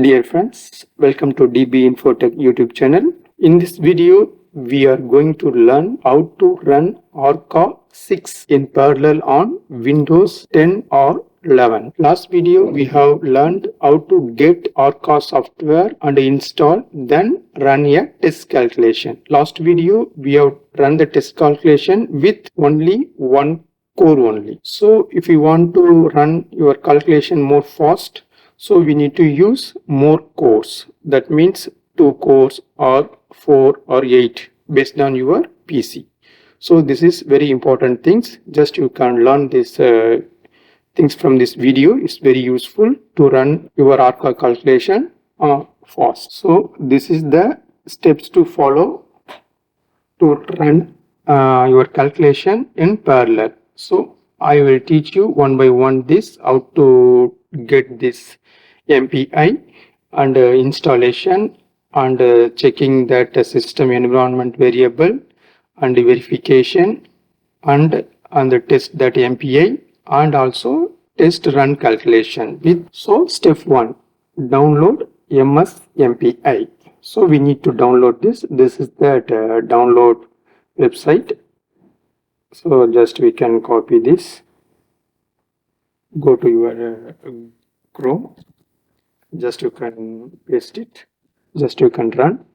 Dear friends, welcome to DB Infotech YouTube channel. In this video, we are going to learn how to run ORCA 6 in parallel on Windows 10 or 11. Last video, we have learned how to get ORCA software and install, then run a test calculation. Last video, we have run the test calculation with only one core only. So if you want to run your calculation more fast, so we need to use more cores. That means 2 cores or 4 or 8 based on your PC. So this is very important things. Just you can learn this things from this video. It's very useful to run your ORCA calculation fast. So this is the steps to follow to run your calculation in parallel. So I will teach you one by one this how to get this MPI and installation and checking that system environment variable and verification and the test that MPI and also test run calculation with. So step 1, download MS-MPI. So we need to download this. This is that download website. So just we can copy this, go to your Chrome, just you can paste it, just you can run.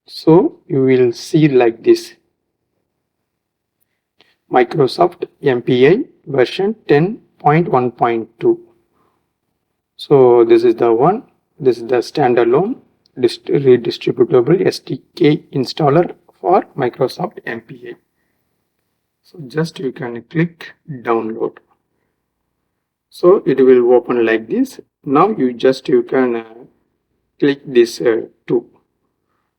So you will see like this, Microsoft MPI version 10.1.2. so this is the one. This is the standalone redistributable SDK installer for Microsoft MPI. So just you can click download. So it will open like this. Now you can click this 2.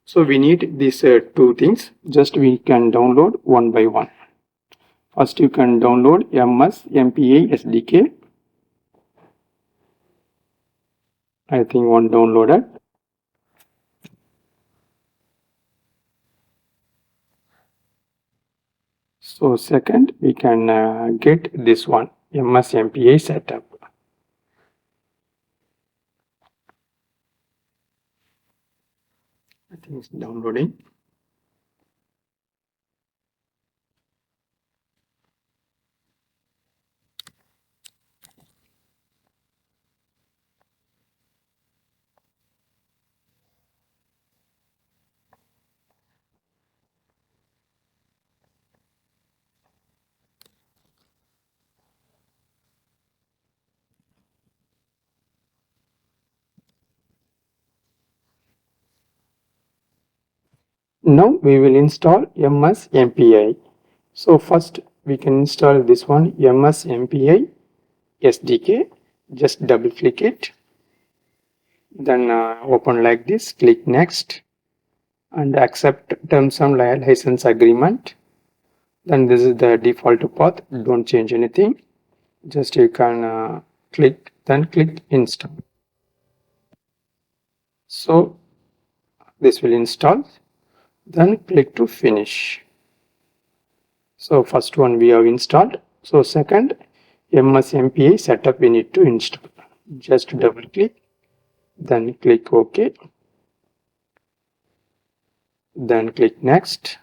So we need these 2 things. Just we can download one by one. First you can download MS-MPI SDK. I think one downloaded. So second we can get this one, MS-MPI setup. I think it's downloading. Now we will install MS-MPI. So first we can install this one, MS-MPI SDK. Just double click it, then open like this, click next and accept terms and license agreement. Then this is the default path, don't change anything. Just you can click, then click install. So this will install, then click to finish. So first one we have installed. So second, MS-MPI setup we need to install. Just double click, then click OK, then click next,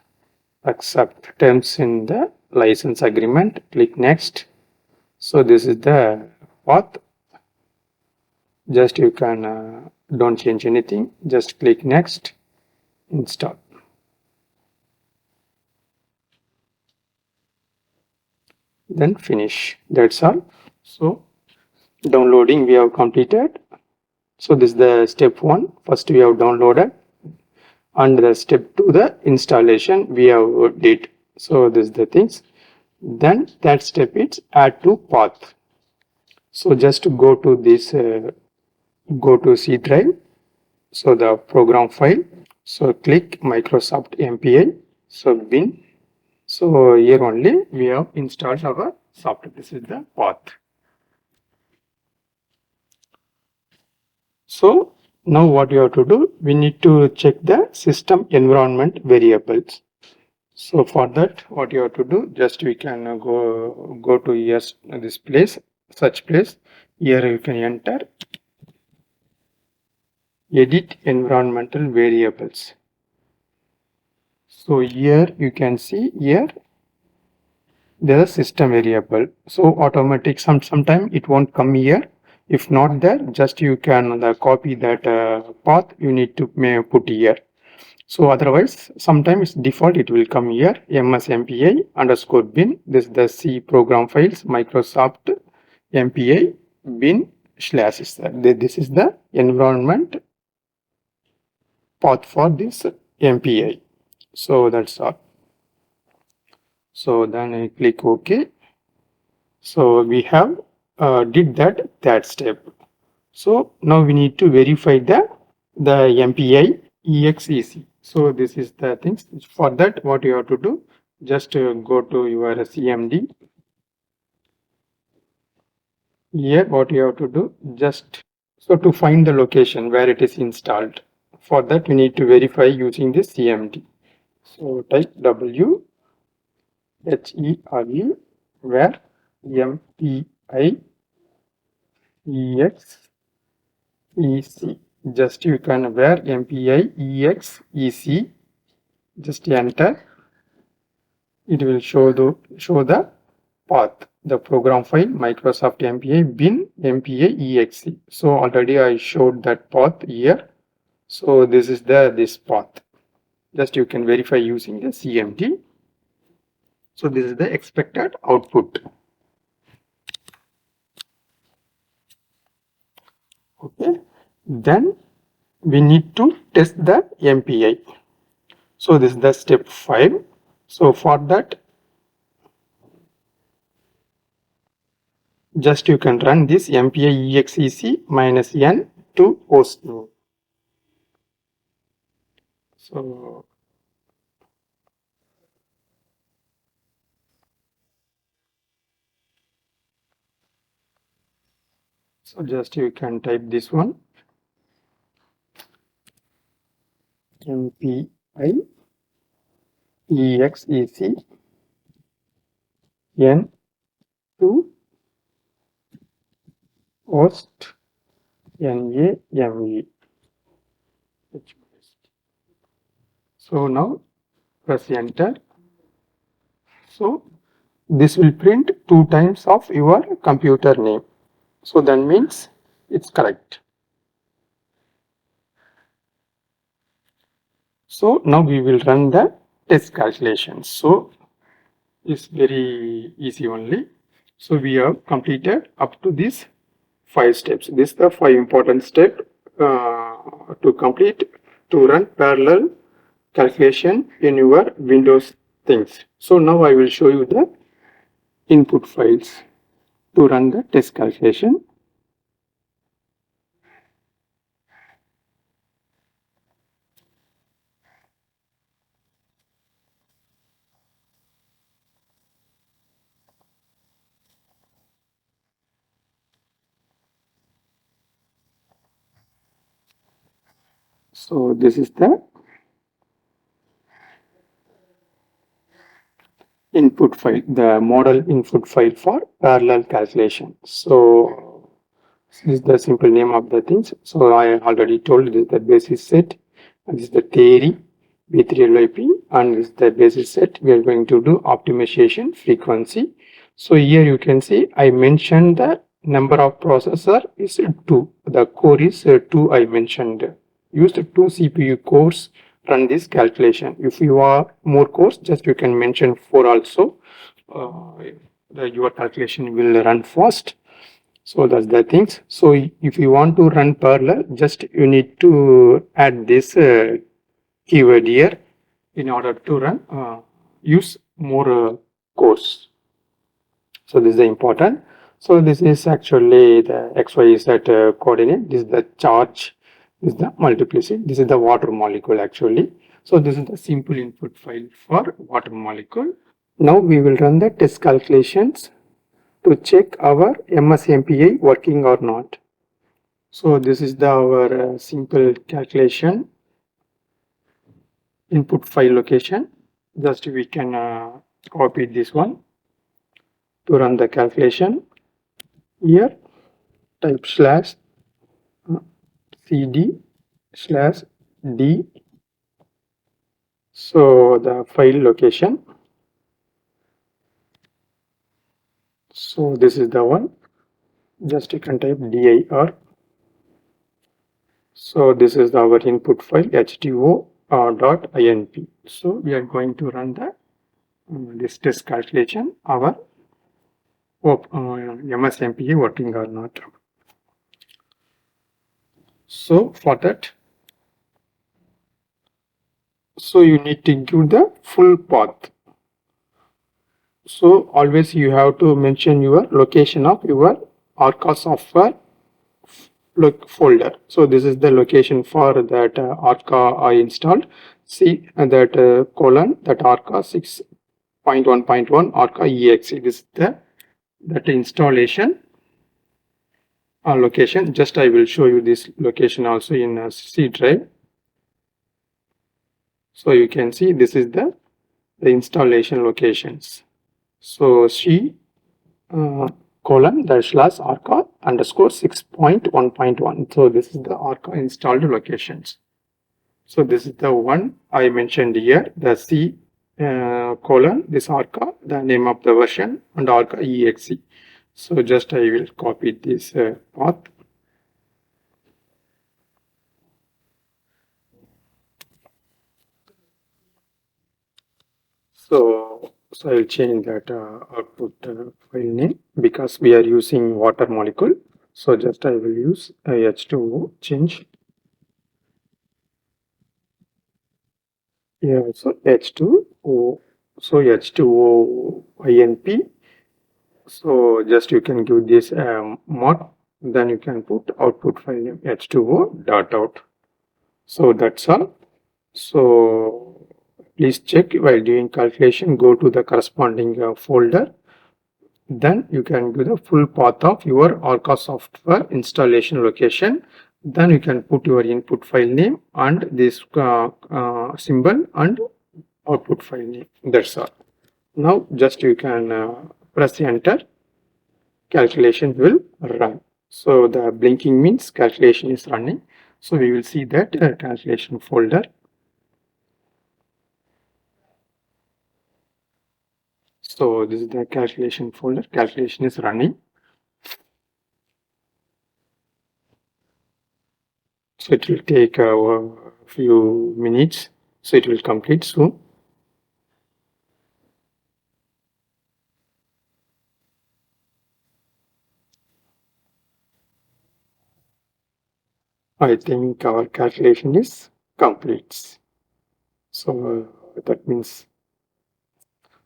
accept terms in the license agreement, click next. So this is the path. Just you can don't change anything, just click next, install. Then finish. That's all. So downloading we have completed. So this is the step 1. First we have downloaded, and the step 2, the installation we have did. So this is the things. Then that step is add to path. So just go to this, go to C drive. So the program file. So click Microsoft MPI. So bin. So here only we have installed our software. This is the path. So now what you have to do, we need to check the system environment variables. So for that, what you have to do, just we can go to yes, this place, search place. Here you can enter edit environmental variables. So here you can see here there is system variable. So automatic sometime it won't come here. If not there, just you can copy that path you need to put here. So otherwise, sometimes default it will come here MS-MPI underscore bin. This is the C program files Microsoft MPI bin slash is that. This is the environment path for this MPI. So that's all. So then I click OK. So we have did that step. So now we need to verify the MPI exec. So this is the things. For that, what you have to do, just go to your CMD. Here, what you have to do, just so to find the location where it is installed. For that, we need to verify using this CMD. So type WHERE where MPI exec. Just you can where MPI exec. Just enter. It will show the path, the program file Microsoft MPI bin MPI exe. So already I showed that path here. So this is this path. Just you can verify using the CMD. So this is the expected output. Okay. Then we need to test the MPI. So this is the step 5. So for that, just you can run this MPI exec -n to host name. So just you can type this one MPI exec n to host name. So now press enter. So this will print 2 times of your computer name. So that means it's correct. So now we will run the test calculations. So it's very easy only. So we have completed up to these 5 steps. This is the 5 important steps to complete to run parallel calculation in your Windows things. So now I will show you the input files to run the test calculation. So this is the input file, the model input file for parallel calculation. So this is the simple name of the things. So I already told this is the basis set, and this is the theory B3LIP, and this is the basis set. We are going to do optimization frequency. So here you can see I mentioned the number of processor is 2. The core is 2. I mentioned used 2 CPU cores run this calculation. If you are more cores, just you can mention 4 also. Your calculation will run fast. So that's the things. So if you want to run parallel, just you need to add this keyword here in order to run use more cores. So this is important. So this is actually the XYZ coordinate. This is the charge. This is the multiplicity. This is the water molecule actually. So this is the simple input file for water molecule. Now we will run the test calculations to check our MS-MPI working or not. So this is our simple calculation input file location. Just we can copy this one to run the calculation. Here type slash cd TD-D. So the file location. So this is the one. Just you can type dir. So this is our input file h2o.inp. So we are going to run the this test calculation, our MS-MPI working or not. So for that, so you need to give the full path. So always you have to mention your location of your ORCA software folder. So this is the location for that ORCA I installed. See that colon that ORCA 6.1.1 ORCA exe. This is the that installation location. Just I will show you this location also in C drive. So you can see this is the installation locations. So C colon / ORCA underscore 6.1.1. So this is the ORCA installed locations. So this is the one I mentioned here, the C colon this ORCA, the name of the version, and ORCA exe. So just I will copy this path. So I will change that output file name because we are using water molecule. So just I will use H2O change. Here also H2O. So H2O INP. So just you can give this mod. Then you can put output file name H2O.out. So that's all. So please check while doing calculation, go to the corresponding folder. Then you can do the full path of your ORCA software installation location. Then you can put your input file name and this symbol and output file name. That's all. Now just you can press enter. Calculation will run. So the blinking means calculation is running. So we will see that calculation folder. So this is the calculation folder. Calculation is running. So it will take a few minutes. So it will complete soon. I think our calculation is complete. So that means,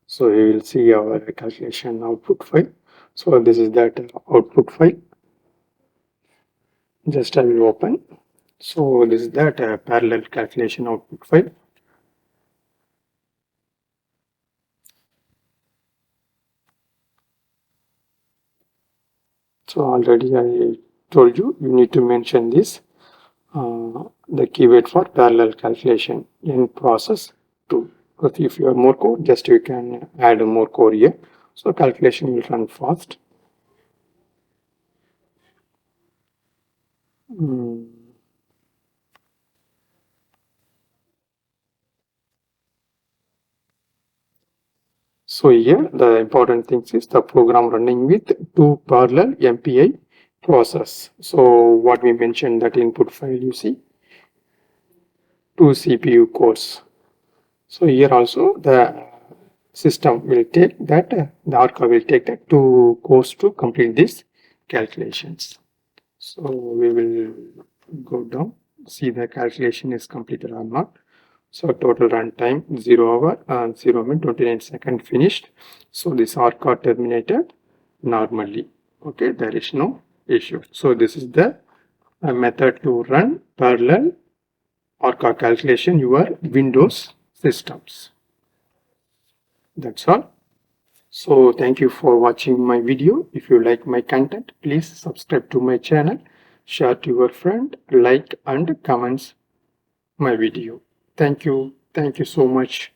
so we will see our calculation output file. So this is that output file. Just I will open. So this is that parallel calculation output file. So already I told you, you need to mention this, the keyword for parallel calculation in process 2. But if you have more code, just you can add more code here. So calculation will run fast. So here the important thing is the program running with 2 parallel MPI process. So what we mentioned, that input file you see 2 CPU cores. So here also the system will take that, the ORCA will take that 2 cores to complete these calculations. So we will go down, see the calculation is completed or not. So total runtime 0 hour and 0 minute 29 second finished. So this ORCA terminated normally. Okay, there is no issue. So this is the method to run parallel ORCA calculation your Windows systems. That's all. So thank you for watching my video. If you like my content, please subscribe to my channel, share to your friend, like and comments my video. Thank you so much.